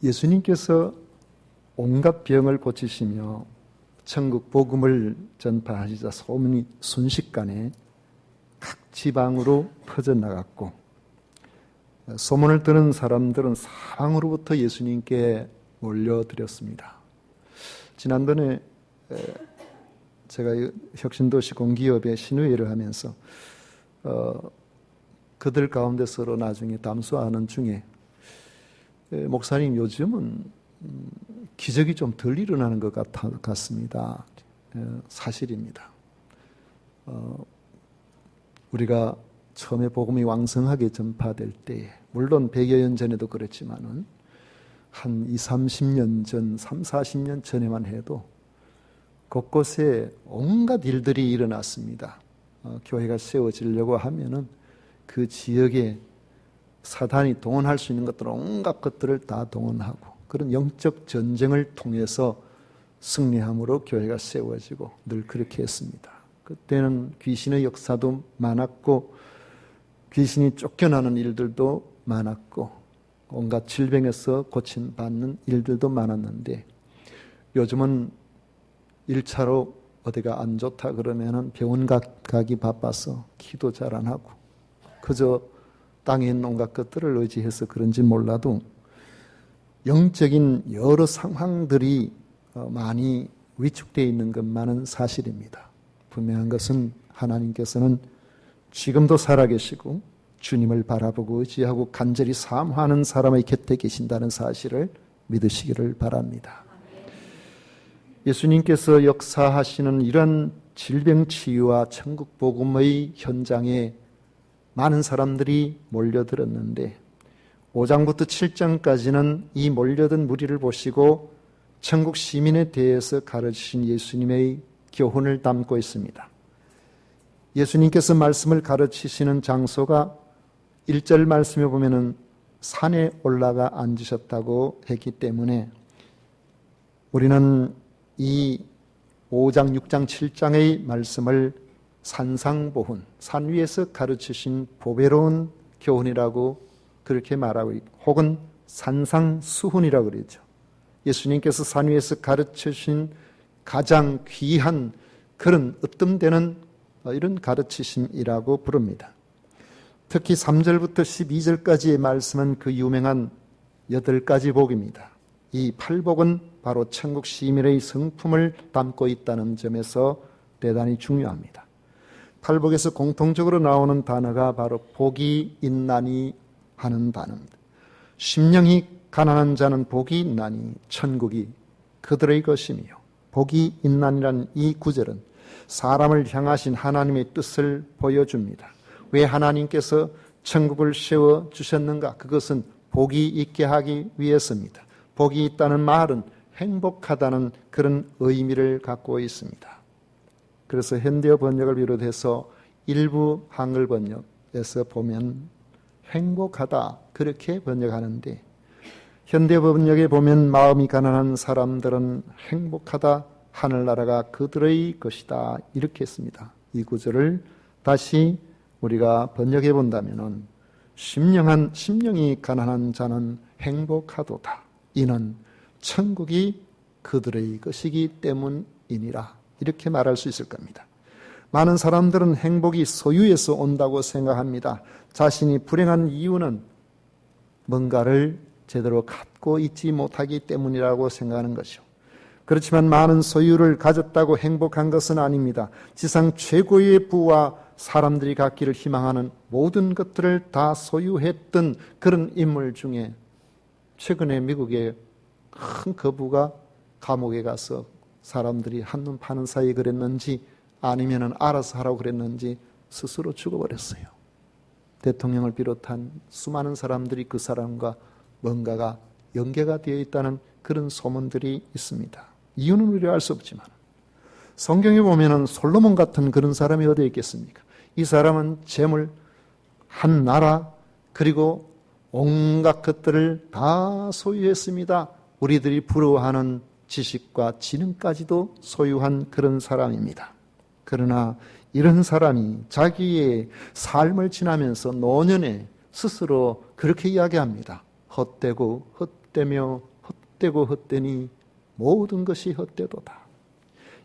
예수님께서 온갖 병을 고치시며 천국 복음을 전파하시자 소문이 순식간에 각 지방으로 퍼져나갔고, 소문을 들은 사람들은 사방으로부터 예수님께 몰려들었습니다. 지난번에 제가 혁신도시 공기업에 신우회를 하면서 그들 가운데 서로 나중에 담소하는 중에 목사님, 요즘은 기적이 좀 덜 일어나는 것 같습니다. 사실입니다. 우리가 처음에 복음이 왕성하게 전파될 때에, 물론 100여 년 전에도 그랬지만은 한 30년 전, 40년 전에만 해도 곳곳에 온갖 일들이 일어났습니다. 교회가 세워지려고 하면은 그 지역에 사단이 동원할 수 있는 것들, 온갖 것들을 다 동원하고, 그런 영적 전쟁을 통해서 승리함으로 교회가 세워지고 늘 그렇게 했습니다. 그때는 귀신의 역사도 많았고, 귀신이 쫓겨나는 일들도 많았고, 온갖 질병에서 고침받는 일들도 많았는데, 요즘은 1차로 어디가 안 좋다 그러면은 병원 가기 바빠서 기도 잘 안 하고, 그저 땅에 있는 온갖 것들을 의지해서 그런지 몰라도 영적인 여러 상황들이 많이 위축되어 있는 것만은 사실입니다. 분명한 것은 하나님께서는 지금도 살아계시고 주님을 바라보고 의지하고 간절히 사모하는 사람의 곁에 계신다는 사실을 믿으시기를 바랍니다. 예수님께서 역사하시는 이런 질병치유와 천국복음의 현장에 많은 사람들이 몰려들었는데, 5장부터 7장까지는 이 몰려든 무리를 보시고 천국 시민에 대해서 가르치신 예수님의 교훈을 담고 있습니다. 예수님께서 말씀을 가르치시는 장소가 1절 말씀에 보면은 산에 올라가 앉으셨다고 했기 때문에, 우리는 이 5장, 6장, 7장의 말씀을 산상보훈, 산 위에서 가르치신 보배로운 교훈이라고 그렇게 말하고 있고, 혹은 산상수훈이라고 그러죠. 예수님께서 산 위에서 가르치신 가장 귀한 그런 으뜸되는 이런 가르치심이라고 부릅니다. 특히 3절부터 12절까지의 말씀은 그 유명한 8가지 복입니다. 이 8복은 바로 천국 시민의 성품을 담고 있다는 점에서 대단히 중요합니다. 8복에서 공통적으로 나오는 단어가 바로 복이 있나니 하는 단어입니다. 심령이 가난한 자는 복이 있나니 천국이 그들의 것이며, 복이 있나니란 이 구절은 사람을 향하신 하나님의 뜻을 보여줍니다. 왜 하나님께서 천국을 세워주셨는가? 그것은 복이 있게 하기 위해서입니다. 복이 있다는 말은 행복하다는 그런 의미를 갖고 있습니다. 그래서 현대어 번역을 비롯해서 일부 한글 번역에서 보면 행복하다 그렇게 번역하는데, 현대 번역에 보면 마음이 가난한 사람들은 행복하다, 하늘나라가 그들의 것이다 이렇게 했습니다. 이 구절을 다시 우리가 번역해 본다면 심령이 가난한 자는 행복하도다. 이는 천국이 그들의 것이기 때문이니라. 이렇게 말할 수 있을 겁니다. 많은 사람들은 행복이 소유에서 온다고 생각합니다. 자신이 불행한 이유는 뭔가를 제대로 갖고 있지 못하기 때문이라고 생각하는 것이죠. 그렇지만 많은 소유를 가졌다고 행복한 것은 아닙니다. 지상 최고의 부와 사람들이 갖기를 희망하는 모든 것들을 다 소유했던 그런 인물 중에 최근에 미국의 큰 거부가 감옥에 가서 사람들이 한눈 파는 사이에 그랬는지 아니면 알아서 하라고 그랬는지 스스로 죽어버렸어요. 대통령을 비롯한 수많은 사람들이 그 사람과 뭔가가 연계가 되어 있다는 그런 소문들이 있습니다. 이유는 우리가 알 수 없지만 성경에 보면은 솔로몬 같은 그런 사람이 어디에 있겠습니까? 이 사람은 재물, 한 나라, 그리고 온갖 것들을 다 소유했습니다. 우리들이 부러워하는 지식과 지능까지도 소유한 그런 사람입니다. 그러나 이런 사람이 자기의 삶을 지나면서 노년에 스스로 그렇게 이야기합니다. 헛되고 헛되며 헛되고 헛되니 모든 것이 헛되도다.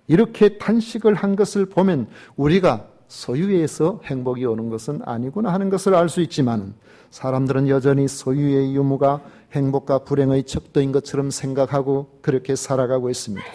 이렇게 탄식을 한 것을 보면 우리가 소유에서 행복이 오는 것은 아니구나 하는 것을 알 수 있지만 사람들은 여전히 소유의 유무가 행복과 불행의 척도인 것처럼 생각하고 그렇게 살아가고 있습니다.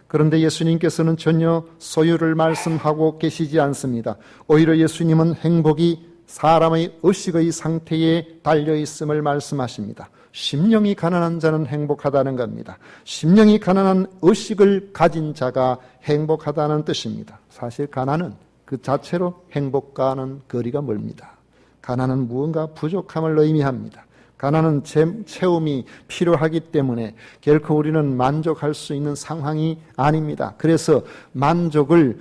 그런데 예수님께서는 전혀 소유를 말씀하고 계시지 않습니다. 오히려 예수님은 행복이 사람의 의식의 상태에 달려있음을 말씀하십니다. 심령이 가난한 자는 행복하다는 겁니다. 심령이 가난한 의식을 가진 자가 행복하다는 뜻입니다. 사실 가난은 그 자체로 행복과는 거리가 멀습니다. 가난은 무언가 부족함을 의미합니다. 가난은 채움이 필요하기 때문에 결코 우리는 만족할 수 있는 상황이 아닙니다. 그래서 만족을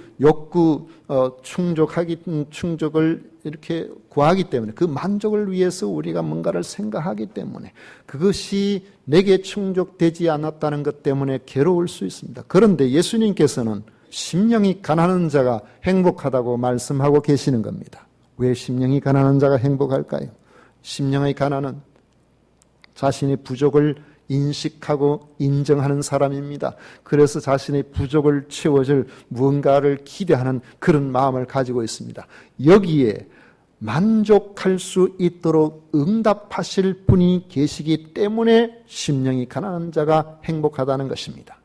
충족을 이렇게 구하기 때문에 그 만족을 위해서 우리가 뭔가를 생각하기 때문에 그것이 내게 충족되지 않았다는 것 때문에 괴로울 수 있습니다. 그런데 예수님께서는 심령이 가난한 자가 행복하다고 말씀하고 계시는 겁니다. 왜 심령이 가난한 자가 행복할까요? 심령의 가난은 자신의 부족을 인식하고 인정하는 사람입니다. 그래서 자신의 부족을 채워줄 무언가를 기대하는 그런 마음을 가지고 있습니다. 여기에 만족할 수 있도록 응답하실 분이 계시기 때문에 심령이 가난한 자가 행복하다는 것입니다.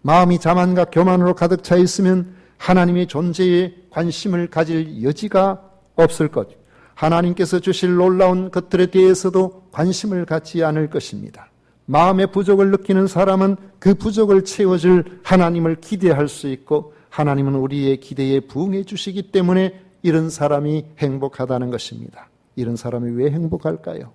마음이 자만과 교만으로 가득 차 있으면 하나님의 존재에 관심을 가질 여지가 없을 것. 하나님께서 주실 놀라운 것들에 대해서도 관심을 갖지 않을 것입니다. 마음의 부족을 느끼는 사람은 그 부족을 채워줄 하나님을 기대할 수 있고 하나님은 우리의 기대에 부응해 주시기 때문에 이런 사람이 행복하다는 것입니다. 이런 사람이 왜 행복할까요?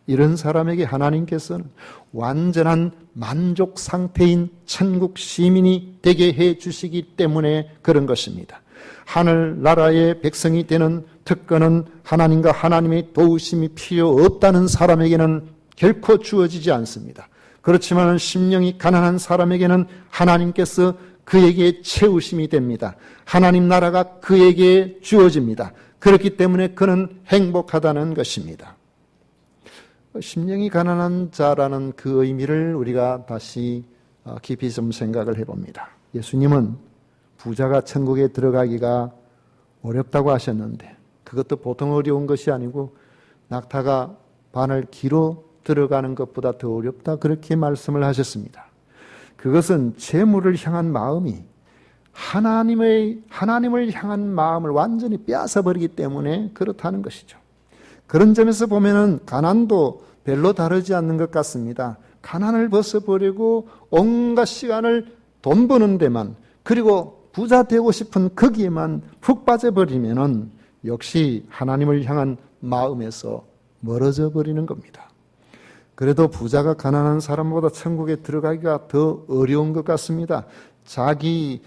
이런 사람에게 하나님께서는 완전한 만족 상태인 천국 시민이 되게 해 주시기 때문에 그런 것입니다. 하늘나라의 백성이 되는 특권은 하나님과 하나님의 도우심이 필요 없다는 사람에게는 결코 주어지지 않습니다. 그렇지만 심령이 가난한 사람에게는 하나님께서 그에게 채우심이 됩니다. 하나님 나라가 그에게 주어집니다. 그렇기 때문에 그는 행복하다는 것입니다. 심령이 가난한 자라는 그 의미를 우리가 다시 깊이 좀 생각을 해봅니다. 예수님은 부자가 천국에 들어가기가 어렵다고 하셨는데 그것도 보통 어려운 것이 아니고 낙타가 바늘 귀로 들어가는 것보다 더 어렵다 그렇게 말씀을 하셨습니다. 그것은 재물을 향한 마음이 하나님을 향한 마음을 완전히 빼앗아버리기 때문에 그렇다는 것이죠. 그런 점에서 보면은 가난도 별로 다르지 않는 것 같습니다. 가난을 벗어버리고 온갖 시간을 돈 버는 데만 그리고 부자 되고 싶은 거기에만 푹 빠져버리면은 역시 하나님을 향한 마음에서 멀어져 버리는 겁니다. 그래도 부자가 가난한 사람보다 천국에 들어가기가 더 어려운 것 같습니다. 자기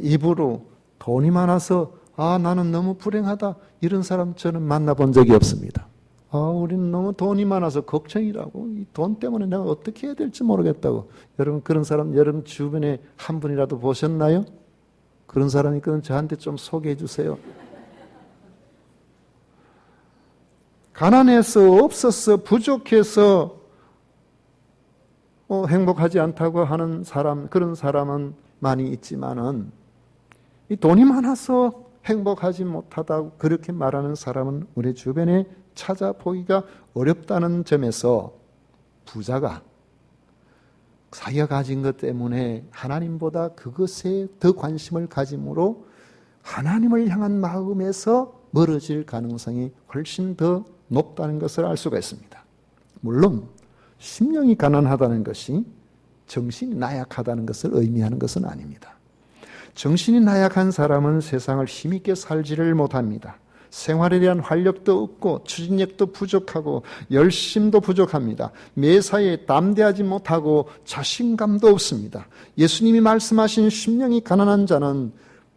입으로 돈이 많아서 나는 너무 불행하다 이런 사람 저는 만나본 적이 없습니다. 우리는 너무 돈이 많아서 걱정이라고 이 돈 때문에 내가 어떻게 해야 될지 모르겠다고. 여러분 그런 사람 여러분 주변에 한 분이라도 보셨나요? 그런 사람이 있거든 저한테 좀 소개해 주세요. 가난해서 없어서 부족해서 행복하지 않다고 하는 사람 그런 사람은 많이 있지만은 이 돈이 많아서 행복하지 못하다고 그렇게 말하는 사람은 우리 주변에 찾아보기가 어렵다는 점에서 부자가 자기가 가진 것 때문에 하나님보다 그것에 더 관심을 가짐으로 하나님을 향한 마음에서 멀어질 가능성이 훨씬 더 높다는 것을 알 수가 있습니다. 물론 심령이 가난하다는 것이 정신이 나약하다는 것을 의미하는 것은 아닙니다. 정신이 나약한 사람은 세상을 힘있게 살지를 못합니다. 생활에 대한 활력도 없고 추진력도 부족하고 열심도 부족합니다. 매사에 담대하지 못하고 자신감도 없습니다. 예수님이 말씀하신 심령이 가난한 자는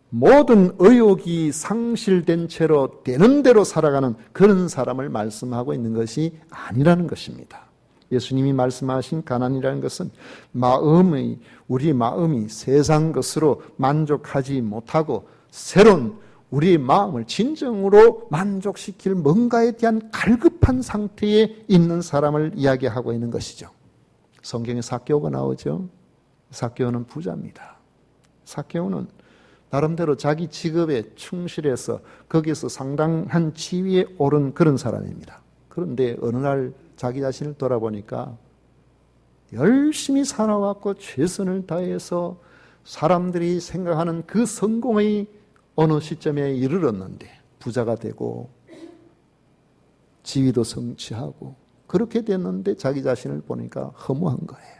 모든 의욕이 상실된 채로 되는 대로 살아가는 그런 사람을 말씀하고 있는 것이 아니라는 것입니다. 예수님이 말씀하신 가난이라는 것은 우리 마음이 세상 것으로 만족하지 못하고 새로운 우리의 마음을 진정으로 만족시킬 뭔가에 대한 갈급한 상태에 있는 사람을 이야기하고 있는 것이죠. 성경에 삭개오가 나오죠. 삭개오는 부자입니다. 삭개오는 나름대로 자기 직업에 충실해서 거기서 상당한 지위에 오른 그런 사람입니다. 그런데 어느 날 자기 자신을 돌아보니까 열심히 살아왔고 최선을 다해서 사람들이 생각하는 그 성공의 어느 시점에 이르렀는데 부자가 되고 지위도 성취하고 그렇게 됐는데 자기 자신을 보니까 허무한 거예요.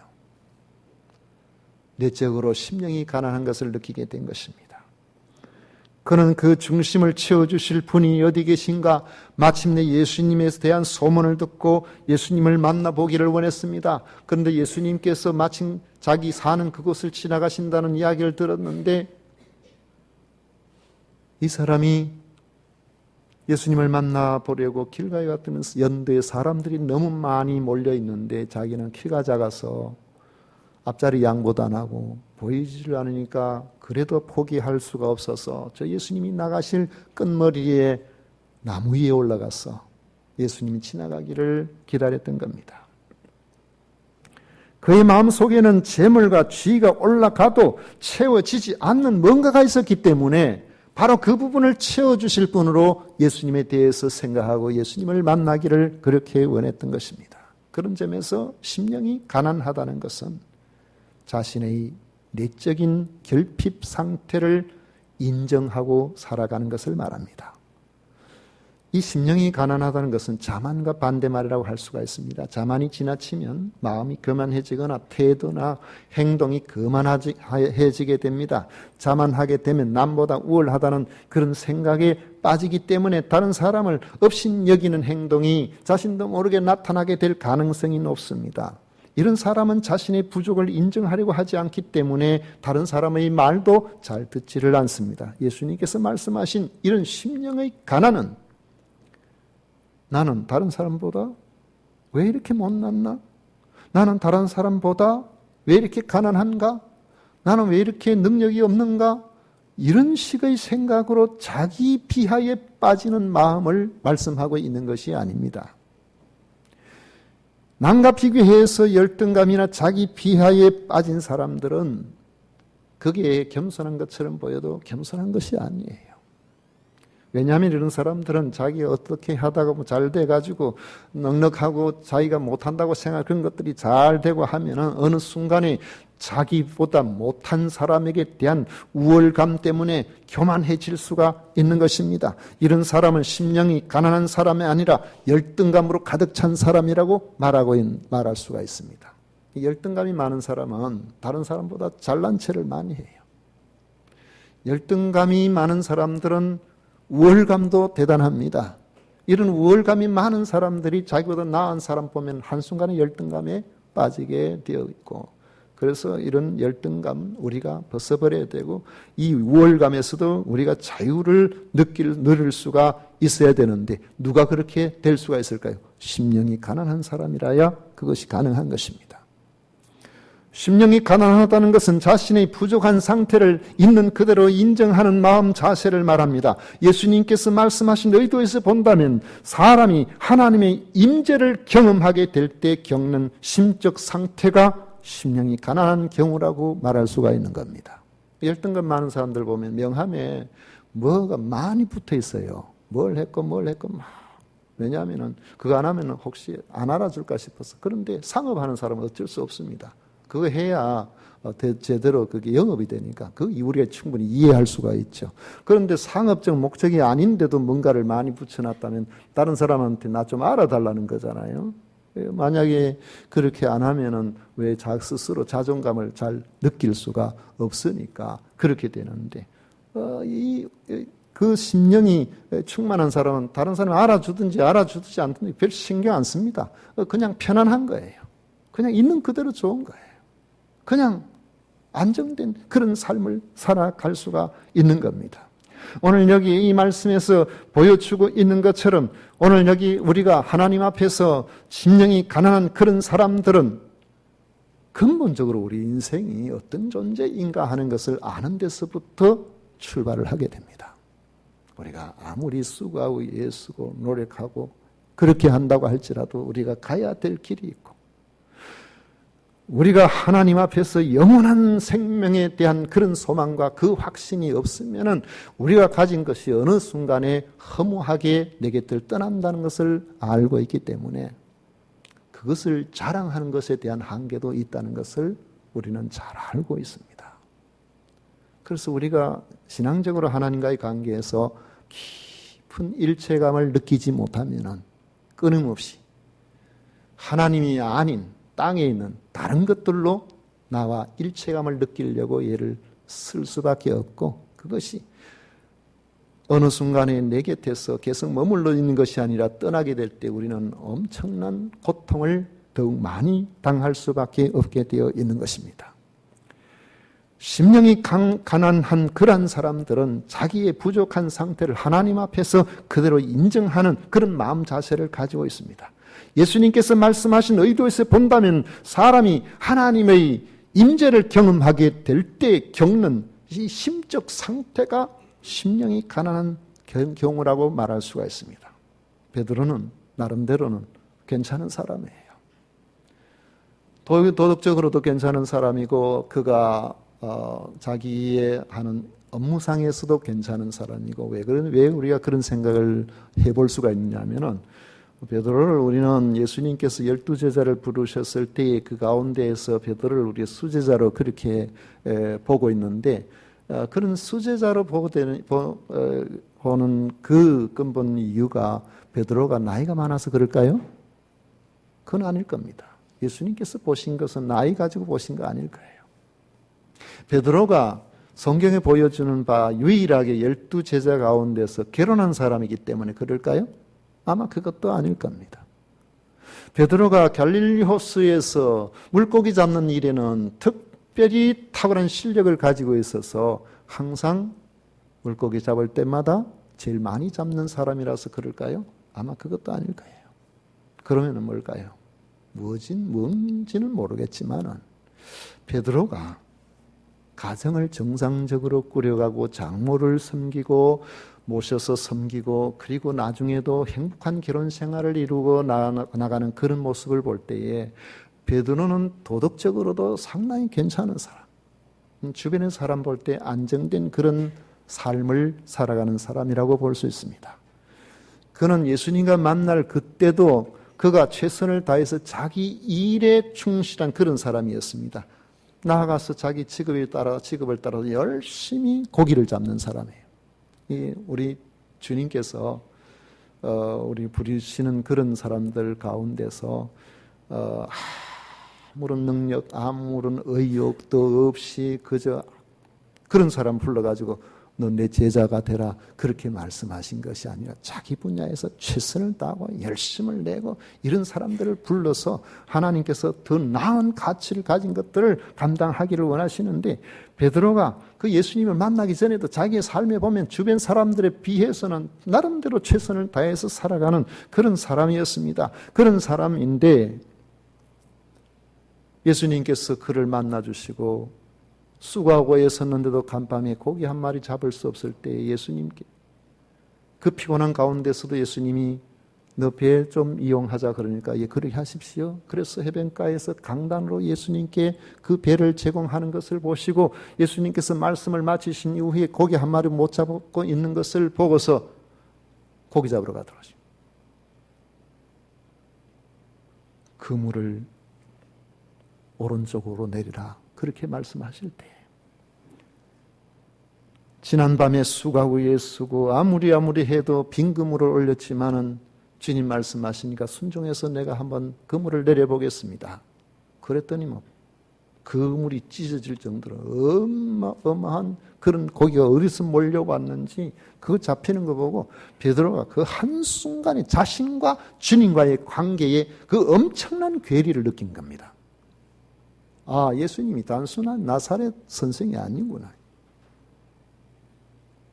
내적으로 심령이 가난한 것을 느끼게 된 것입니다. 그는 그 중심을 채워주실 분이 어디 계신가? 마침내 예수님에 대한 소문을 듣고 예수님을 만나보기를 원했습니다. 그런데 예수님께서 마침 자기 사는 그곳을 지나가신다는 이야기를 들었는데 이 사람이 예수님을 만나보려고 길가에 왔더니 연대에 사람들이 너무 많이 몰려 있는데 자기는 키가 작아서 앞자리 양보도 안 하고 보이지를 않으니까 그래도 포기할 수가 없어서 저 예수님이 나가실 끝머리에 나무 위에 올라가서 예수님이 지나가기를 기다렸던 겁니다. 그의 마음속에는 재물과 지위가 올라가도 채워지지 않는 뭔가가 있었기 때문에 바로 그 부분을 채워주실 분으로 예수님에 대해서 생각하고 예수님을 만나기를 그렇게 원했던 것입니다. 그런 점에서 심령이 가난하다는 것은 자신의 내적인 결핍 상태를 인정하고 살아가는 것을 말합니다. 이 심령이 가난하다는 것은 자만과 반대말이라고 할 수가 있습니다. 자만이 지나치면 마음이 교만해지거나 태도나 행동이 거만해지게 됩니다. 자만하게 되면 남보다 우월하다는 그런 생각에 빠지기 때문에 다른 사람을 업신여기는 행동이 자신도 모르게 나타나게 될 가능성이 높습니다. 이런 사람은 자신의 부족을 인정하려고 하지 않기 때문에 다른 사람의 말도 잘 듣지를 않습니다. 예수님께서 말씀하신 이런 심령의 가난은 나는 다른 사람보다 왜 이렇게 못났나? 나는 다른 사람보다 왜 이렇게 가난한가? 나는 왜 이렇게 능력이 없는가? 이런 식의 생각으로 자기 비하에 빠지는 마음을 말씀하고 있는 것이 아닙니다. 남과 비교해서 열등감이나 자기 비하에 빠진 사람들은 그게 겸손한 것처럼 보여도 겸손한 것이 아니에요. 왜냐하면 이런 사람들은 자기가 어떻게 하다가 잘 돼가지고 넉넉하고 자기가 못한다고 생각 그런 것들이 잘 되고 하면은 어느 순간에 자기보다 못한 사람에게 대한 우월감 때문에 교만해질 수가 있는 것입니다. 이런 사람은 심령이 가난한 사람이 아니라 열등감으로 가득 찬 사람이라고 말할 수가 있습니다. 열등감이 많은 사람은 다른 사람보다 잘난 체를 많이 해요. 열등감이 많은 사람들은 우월감도 대단합니다. 이런 우월감이 많은 사람들이 자기보다 나은 사람 보면 한순간에 열등감에 빠지게 되어 있고 그래서 이런 열등감 우리가 벗어버려야 되고 이 우월감에서도 우리가 자유를 누릴 수가 있어야 되는데 누가 그렇게 될 수가 있을까요? 심령이 가난한 사람이라야 그것이 가능한 것입니다. 심령이 가난하다는 것은 자신의 부족한 상태를 있는 그대로 인정하는 마음 자세를 말합니다. 예수님께서 말씀하신 의도에서 본다면 사람이 하나님의 임재를 경험하게 될 때 겪는 심적 상태가 심령이 가난한 경우라고 말할 수가 있는 겁니다. 열등감 많은 사람들 보면 명함에 뭐가 많이 붙어 있어요. 뭘 했고 막. 왜냐하면 그거 안 하면 혹시 안 알아줄까 싶어서. 그런데 상업하는 사람은 어쩔 수 없습니다. 그거 해야 제대로 그게 영업이 되니까 그 우리가 충분히 이해할 수가 있죠. 그런데 상업적 목적이 아닌데도 뭔가를 많이 붙여놨다면 다른 사람한테 나 좀 알아달라는 거잖아요. 만약에 그렇게 안 하면은 왜 스스로 자존감을 잘 느낄 수가 없으니까 그렇게 되는데 그 심령이 충만한 사람은 다른 사람이 알아주든지 않든지 별 신경 안 씁니다. 그냥 편안한 거예요. 그냥 있는 그대로 좋은 거예요. 그냥 안정된 그런 삶을 살아갈 수가 있는 겁니다. 오늘 여기 이 말씀에서 보여주고 있는 것처럼 오늘 여기 우리가 하나님 앞에서 심령이 가난한 그런 사람들은 근본적으로 우리 인생이 어떤 존재인가 하는 것을 아는 데서부터 출발을 하게 됩니다. 우리가 아무리 수고하고 애쓰고 노력하고 그렇게 한다고 할지라도 우리가 가야 될 길이 있고, 우리가 하나님 앞에서 영원한 생명에 대한 그런 소망과 그 확신이 없으면은 우리가 가진 것이 어느 순간에 허무하게 내 곁을 떠난다는 것을 알고 있기 때문에 그것을 자랑하는 것에 대한 한계도 있다는 것을 우리는 잘 알고 있습니다. 그래서 우리가 신앙적으로 하나님과의 관계에서 깊은 일체감을 느끼지 못하면은 끊임없이 하나님이 아닌 땅에 있는 다른 것들로 나와 일체감을 느끼려고 얘를 쓸 수밖에 없고, 그것이 어느 순간에 내 곁에서 계속 머물러 있는 것이 아니라 떠나게 될 때 우리는 엄청난 고통을 더욱 많이 당할 수밖에 없게 되어 있는 것입니다. 심령이 가난한 그러한 사람들은 자기의 부족한 상태를 하나님 앞에서 그대로 인정하는 그런 마음 자세를 가지고 있습니다. 예수님께서 말씀하신 의도에서 본다면 사람이 하나님의 임재를 경험하게 될 때 겪는 이 심적 상태가 심령이 가난한 경우라고 말할 수가 있습니다. 베드로는 나름대로는 괜찮은 사람이에요. 도덕적으로도 괜찮은 사람이고, 그가 자기의 하는 업무상에서도 괜찮은 사람이고, 왜 우리가 그런 생각을 해볼 수가 있냐면은, 베드로를 우리는 예수님께서 12제자를 부르셨을 때 그 가운데에서 베드로를 우리의 수제자로 그렇게 보고 있는데, 그런 수제자로 보는 그 근본 이유가 베드로가 나이가 많아서 그럴까요? 그건 아닐 겁니다. 예수님께서 보신 것은 나이 가지고 보신 거 아닐 거예요. 베드로가 성경에 보여주는 바 유일하게 12제자 가운데서 결혼한 사람이기 때문에 그럴까요? 아마 그것도 아닐 겁니다. 베드로가 갈릴리 호수에서 물고기 잡는 일에는 특별히 탁월한 실력을 가지고 있어서 항상 물고기 잡을 때마다 제일 많이 잡는 사람이라서 그럴까요? 아마 그것도 아닐 거예요. 그러면 뭘까요? 뭔지는 모르겠지만은 베드로가 가정을 정상적으로 꾸려가고 장모를 섬기고 모셔서 섬기고, 그리고 나중에도 행복한 결혼 생활을 이루고 나가는 그런 모습을 볼 때에 베드로는 도덕적으로도 상당히 괜찮은 사람, 주변의 사람 볼 때 안정된 그런 삶을 살아가는 사람이라고 볼 수 있습니다. 그는 예수님과 만날 그때도 그가 최선을 다해서 자기 일에 충실한 그런 사람이었습니다. 나아가서 자기 직업을 따라서 열심히 고기를 잡는 사람이에요. 우리 주님께서 우리 부르시는 그런 사람들 가운데서 아무런 능력, 아무런 의욕도 없이 그저 그런 사람 불러가지고 너 내 제자가 되라 그렇게 말씀하신 것이 아니라 자기 분야에서 최선을 다하고 열심을 내고 이런 사람들을 불러서 하나님께서 더 나은 가치를 가진 것들을 감당하기를 원하시는데, 베드로가 그 예수님을 만나기 전에도 자기의 삶에 보면 주변 사람들에 비해서는 나름대로 최선을 다해서 살아가는 그런 사람이었습니다. 그런 사람인데 예수님께서 그를 만나주시고 수고하고 애썼는데도 간밤에 고기 한 마리 잡을 수 없을 때 예수님께 그 피곤한 가운데서도 예수님이 너 배 좀 이용하자 그러니까 예 그렇게 하십시오. 그래서 해변가에서 강단으로 예수님께 그 배를 제공하는 것을 보시고 예수님께서 말씀을 마치신 이후에 고기 한 마리 못 잡고 있는 것을 보고서 고기 잡으러 가더라고요. 그물을 오른쪽으로 내리라 그렇게 말씀하실 때 지난밤에 수고하고 애쓰고 아무리 해도 빈 그물을 올렸지만은 주님 말씀하시니까 순종해서 내가 한번 그물을 내려보겠습니다. 그랬더니 그물이 찢어질 정도로 어마어마한 그런 고기가 어디서 몰려왔는지 그거 잡히는 거 보고 베드로가 그 한순간에 자신과 주님과의 관계에 그 엄청난 괴리를 느낀 겁니다. 아, 예수님이 단순한 나사렛 선생이 아니구나.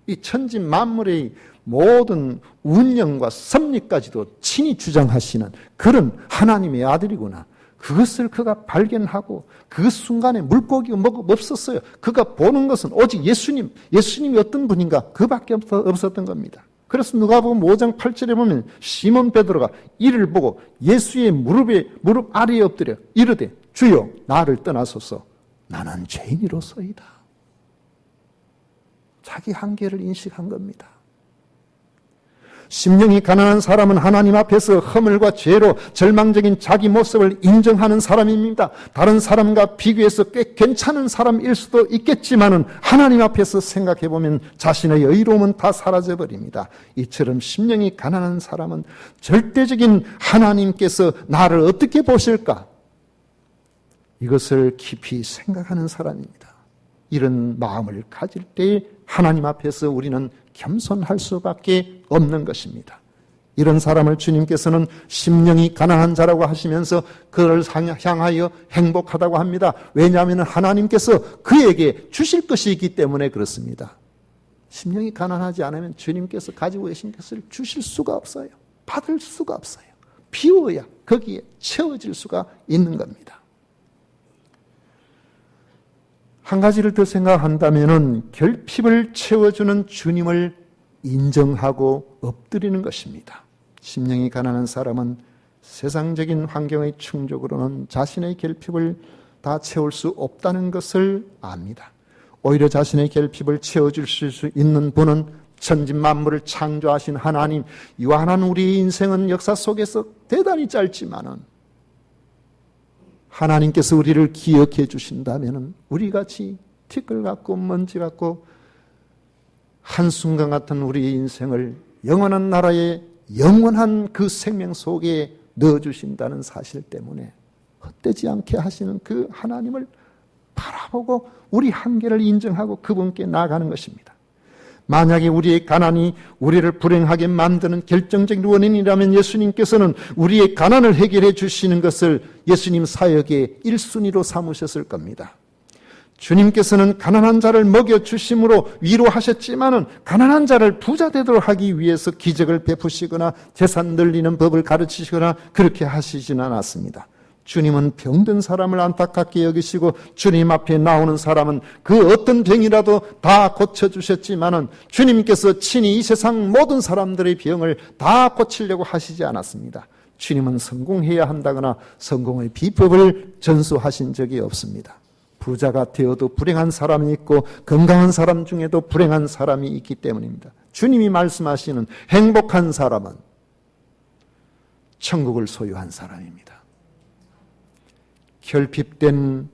이 천지 만물의 모든 운영과 섭리까지도 친히 주장하시는 그런 하나님의 아들이구나. 그것을 그가 발견하고 그 순간에 물고기가 뭐가 없었어요. 그가 보는 것은 오직 예수님이 어떤 분인가 그밖에 없었던 겁니다. 그래서 누가복음 5장 8절에 보면 시몬 베드로가 이를 보고 예수의 무릎 아래에 엎드려 이르되 주여 나를 떠나소서 나는 죄인이로소이다. 자기 한계를 인식한 겁니다. 심령이 가난한 사람은 하나님 앞에서 허물과 죄로 절망적인 자기 모습을 인정하는 사람입니다. 다른 사람과 비교해서 꽤 괜찮은 사람일 수도 있겠지만은 하나님 앞에서 생각해 보면 자신의 의로움은 다 사라져 버립니다. 이처럼 심령이 가난한 사람은 절대적인 하나님께서 나를 어떻게 보실까? 이것을 깊이 생각하는 사람입니다. 이런 마음을 가질 때 하나님 앞에서 우리는 겸손할 수밖에 없는 것입니다. 이런 사람을 주님께서는 심령이 가난한 자라고 하시면서 그를 향하여 행복하다고 합니다. 왜냐하면 하나님께서 그에게 주실 것이 있기 때문에 그렇습니다. 심령이 가난하지 않으면 주님께서 가지고 계신 것을 주실 수가 없어요. 받을 수가 없어요. 비워야 거기에 채워질 수가 있는 겁니다. 한 가지를 더 생각한다면 결핍을 채워주는 주님을 인정하고 엎드리는 것입니다. 심령이 가난한 사람은 세상적인 환경의 충족으로는 자신의 결핍을 다 채울 수 없다는 것을 압니다. 오히려 자신의 결핍을 채워줄 수 있는 분은 천지 만물을 창조하신 하나님, 유한한 우리의 인생은 역사 속에서 대단히 짧지만은 하나님께서 우리를 기억해 주신다면 우리같이 티끌 같고 먼지 같고 한순간 같은 우리의 인생을 영원한 나라의 영원한 그 생명 속에 넣어주신다는 사실 때문에 헛되지 않게 하시는 그 하나님을 바라보고 우리 한계를 인정하고 그분께 나아가는 것입니다. 만약에 우리의 가난이 우리를 불행하게 만드는 결정적인 원인이라면 예수님께서는 우리의 가난을 해결해 주시는 것을 예수님 사역의 1순위로 삼으셨을 겁니다. 주님께서는 가난한 자를 먹여주심으로 위로하셨지만은 가난한 자를 부자 되도록 하기 위해서 기적을 베푸시거나 재산 늘리는 법을 가르치시거나 그렇게 하시지는 않았습니다. 주님은 병든 사람을 안타깝게 여기시고 주님 앞에 나오는 사람은 그 어떤 병이라도 다 고쳐주셨지만은 주님께서 친히 이 세상 모든 사람들의 병을 다 고치려고 하시지 않았습니다. 주님은 성공해야 한다거나 성공의 비법을 전수하신 적이 없습니다. 부자가 되어도 불행한 사람이 있고 건강한 사람 중에도 불행한 사람이 있기 때문입니다. 주님이 말씀하시는 행복한 사람은 천국을 소유한 사람입니다. 결핍된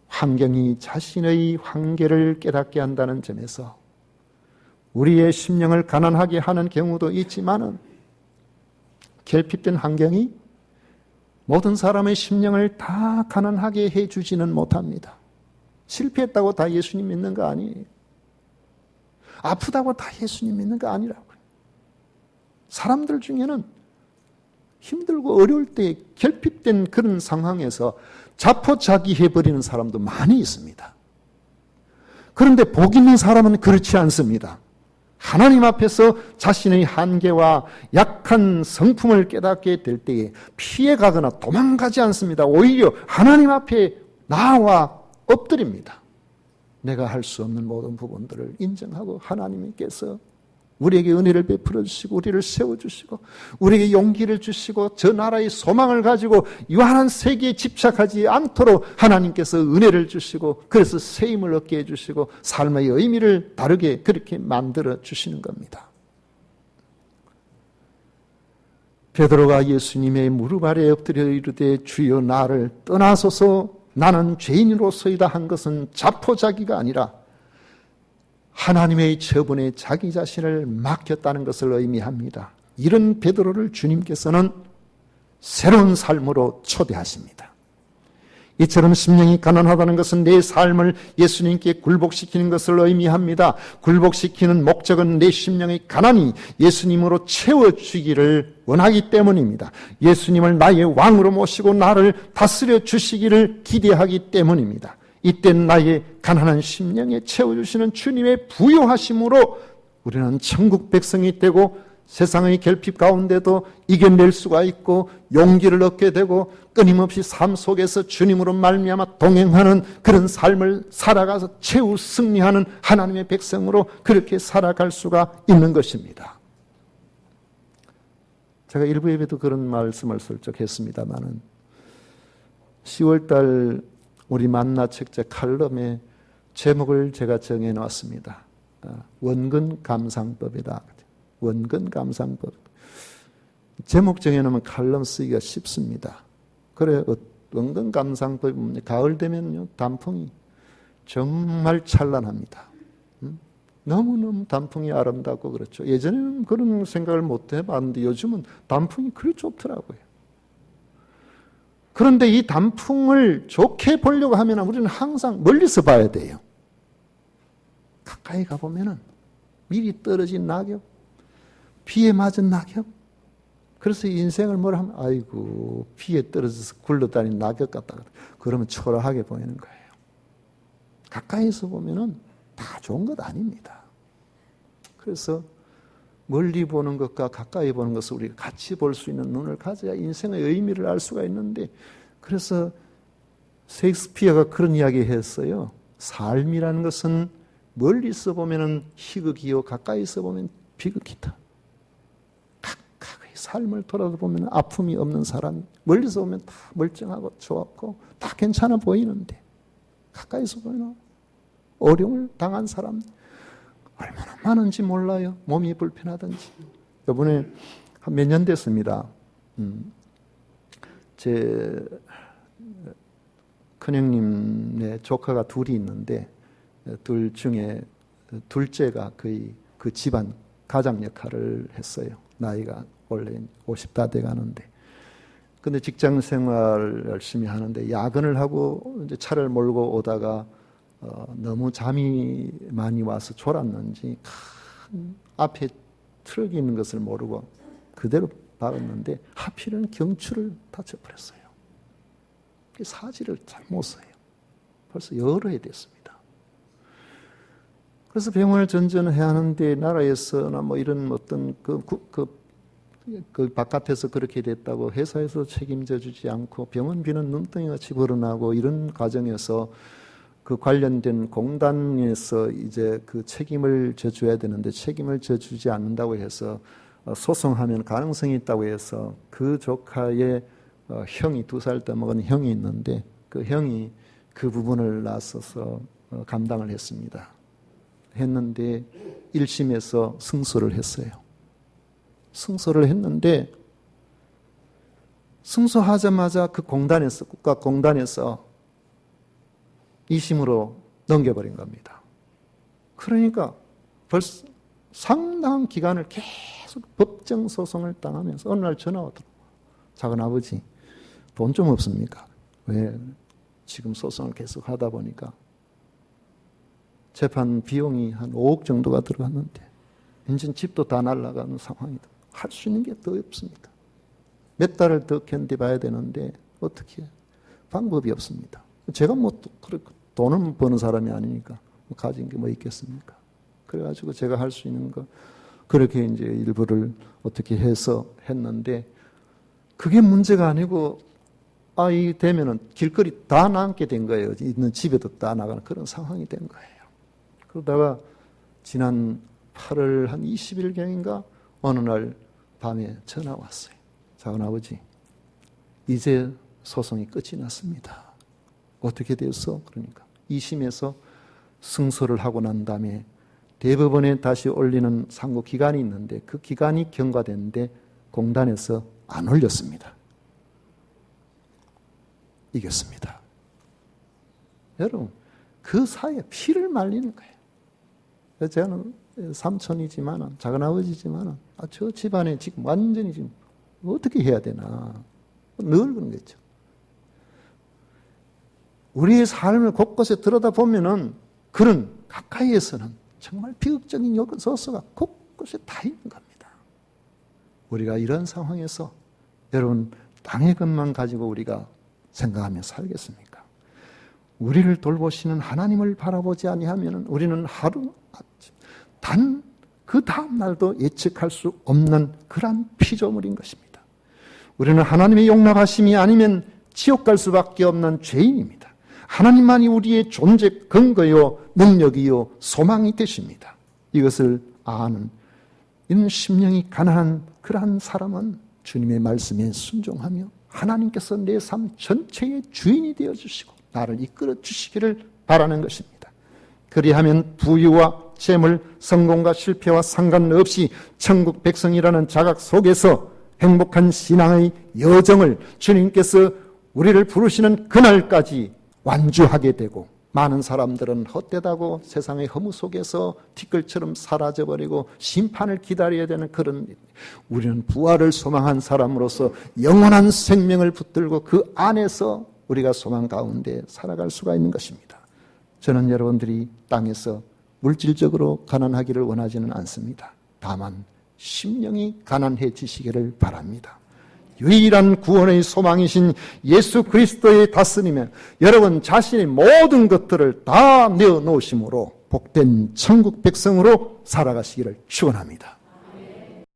환경이 자신의 한계를 깨닫게 한다는 점에서 우리의 심령을 가난하게 하는 경우도 있지만은 결핍된 환경이 모든 사람의 심령을 다 가난하게 해주지는 못합니다. 실패했다고 다 예수님 믿는 거 아니에요. 아프다고 다 예수님 믿는 거 아니라고요. 사람들 중에는 힘들고 어려울 때 결핍된 그런 상황에서 자포자기해버리는 사람도 많이 있습니다. 그런데 복 있는 사람은 그렇지 않습니다. 하나님 앞에서 자신의 한계와 약한 성품을 깨닫게 될 때에 피해가거나 도망가지 않습니다. 오히려 하나님 앞에 나와 엎드립니다. 내가 할 수 없는 모든 부분들을 인정하고 하나님께서 우리에게 은혜를 베풀어 주시고 우리를 세워주시고 우리에게 용기를 주시고 저 나라의 소망을 가지고 유한한 세계에 집착하지 않도록 하나님께서 은혜를 주시고 그래서 새 힘을 얻게 해주시고 삶의 의미를 다르게 그렇게 만들어 주시는 겁니다. 베드로가 예수님의 무릎 아래에 엎드려 이르되 주여 나를 떠나소서 나는 죄인으로서이다 한 것은 자포자기가 아니라 하나님의 처분에 자기 자신을 맡겼다는 것을 의미합니다. 이런 베드로를 주님께서는 새로운 삶으로 초대하십니다. 이처럼 심령이 가난하다는 것은 내 삶을 예수님께 굴복시키는 것을 의미합니다. 굴복시키는 목적은 내 심령의 가난이 예수님으로 채워주기를 원하기 때문입니다. 예수님을 나의 왕으로 모시고 나를 다스려 주시기를 기대하기 때문입니다. 이때는 나의 가난한 심령에 채워주시는 주님의 부요하심으로 우리는 천국 백성이 되고 세상의 결핍 가운데도 이겨낼 수가 있고 용기를 얻게 되고 끊임없이 삶 속에서 주님으로 말미암아 동행하는 그런 삶을 살아가서 최후 승리하는 하나님의 백성으로 그렇게 살아갈 수가 있는 것입니다. 제가 일부 예배도 그런 말씀을 슬쩍 했습니다마는 10월달 우리 만나 책자 칼럼에 제목을 제가 정해놨습니다. 원근 감상법이다. 원근 감상법. 제목 정해놓으면 칼럼 쓰기가 쉽습니다. 그래, 원근 감상법이 뭡니까? 가을 되면요, 단풍이 정말 찬란합니다. 너무너무 단풍이 아름답고 그렇죠. 예전에는 그런 생각을 못 해봤는데 요즘은 단풍이 그리 좋더라고요. 그런데 이 단풍을 좋게 보려고 하면 우리는 항상 멀리서 봐야 돼요. 가까이 가보면은 미리 떨어진 낙엽, 비에 맞은 낙엽. 그래서 인생을 뭘 하면 아이고 비에 떨어져서 굴러다니는 낙엽 같다. 그러면 초라하게 보이는 거예요. 가까이서 보면은 다 좋은 것 아닙니다. 그래서 멀리 보는 것과 가까이 보는 것을 우리가 같이 볼 수 있는 눈을 가져야 인생의 의미를 알 수가 있는데, 그래서 셰익스피어가 그런 이야기 했어요. 삶이라는 것은 멀리서 보면은 희극이요 가까이서 보면 비극이다. 가까이 삶을 돌아보면 아픔이 없는 사람, 멀리서 보면 다 멀쩡하고 좋았고 다 괜찮아 보이는데 가까이서 보면 어려움을 당한 사람 얼마나 많은지 몰라요. 몸이 불편하든지. 이번에 한 몇 년 됐습니다. 제 큰형님의 조카가 둘이 있는데 둘 중에 둘째가 거의 그 집안 가장 역할을 했어요. 나이가 원래 50 다 돼가는데. 근데 직장 생활 열심히 하는데 야근을 하고 이제 차를 몰고 오다가 너무 잠이 많이 와서 졸았는지 큰 앞에 트럭이 있는 것을 모르고 그대로 박았는데 하필은 경추를 다쳐버렸어요. 사지를 잘 못 써요. 벌써 여러 해 됐습니다. 그래서 병원을 전전해야 하는데 나라에서나 뭐 이런 어떤 그 바깥에서 그렇게 됐다고 회사에서 책임져 주지 않고 병원비는 눈덩이같이 벌어나고 이런 과정에서 그 관련된 공단에서 이제 그 책임을 져줘야 되는데 책임을 져주지 않는다고 해서 소송하면 가능성이 있다고 해서 그 조카의 형이 2살 더 먹은 형이 있는데 그 형이 그 부분을 나서서 감당을 했습니다. 했는데 1심에서 승소를 했어요. 승소를 했는데 승소하자마자 그 공단에서 국가공단에서 2심으로 넘겨버린 겁니다. 그러니까 벌써 상당한 기간을 계속 법정 소송을 당하면서 어느 날 전화 오더라고요. 작은아버지 돈 좀 없습니까? 왜 지금 소송을 계속 하다 보니까 재판 비용이 한 5억 정도가 들어갔는데 이제 집도 다 날아가는 상황이다. 할 수 있는 게 더 없습니다. 몇 달을 더 견뎌봐야 되는데 어떻게 방법이 없습니다. 제가 뭐 돈을 버는 사람이 아니니까 가진 게 뭐 있겠습니까? 그래가지고 제가 할 수 있는 거 그렇게 이제 일부를 어떻게 해서 했는데 그게 문제가 아니고 이 되면은 길거리 다 남게 된 거예요. 있는 집에도 다 나가는 그런 상황이 된 거예요. 그러다가 지난 8월 한 20일경인가 어느 날 밤에 전화 왔어요. 작은아버지 이제 소송이 끝이 났습니다. 어떻게 됐어? 그러니까 2심에서 승소를 하고 난 다음에 대법원에 다시 올리는 상고 기간이 있는데 그 기간이 경과됐는데 공단에서 안 올렸습니다. 이겼습니다. 여러분 그 사이에 피를 말리는 거예요. 저는 삼촌이지만 작은아버지지만 저 집안에 지금 완전히 지금 어떻게 해야 되나 늘 그런 거죠. 우리의 삶을 곳곳에 들여다보면은 그런 가까이에서는 정말 비극적인 요소가 곳곳에 다 있는 겁니다. 우리가 이런 상황에서 여러분 땅의 것만 가지고 우리가 생각하며 살겠습니까? 우리를 돌보시는 하나님을 바라보지 아니하면 우리는 하루 단 그 다음 날도 예측할 수 없는 그러한 피조물인 것입니다. 우리는 하나님의 용납하심이 아니면 지옥 갈 수밖에 없는 죄인입니다. 하나님만이 우리의 존재 근거요, 능력이요, 소망이 되십니다. 이것을 아는 이런 심령이 가난한 그러한 사람은 주님의 말씀에 순종하며 하나님께서 내 삶 전체의 주인이 되어주시고 나를 이끌어 주시기를 바라는 것입니다. 그리하면 부유와 재물, 성공과 실패와 상관없이 천국 백성이라는 자각 속에서 행복한 신앙의 여정을 주님께서 우리를 부르시는 그날까지 완주하게 되고, 많은 사람들은 헛되다고 세상의 허무 속에서 티끌처럼 사라져버리고 심판을 기다려야 되는 그런 일. 우리는 부활을 소망한 사람으로서 영원한 생명을 붙들고 그 안에서 우리가 소망 가운데 살아갈 수가 있는 것입니다. 저는 여러분들이 땅에서 물질적으로 가난하기를 원하지는 않습니다. 다만 심령이 가난해지시기를 바랍니다. 유일한 구원의 소망이신 예수 그리스도의 다스림에 여러분 자신의 모든 것들을 다 내어놓으심으로 복된 천국 백성으로 살아가시기를 축원합니다.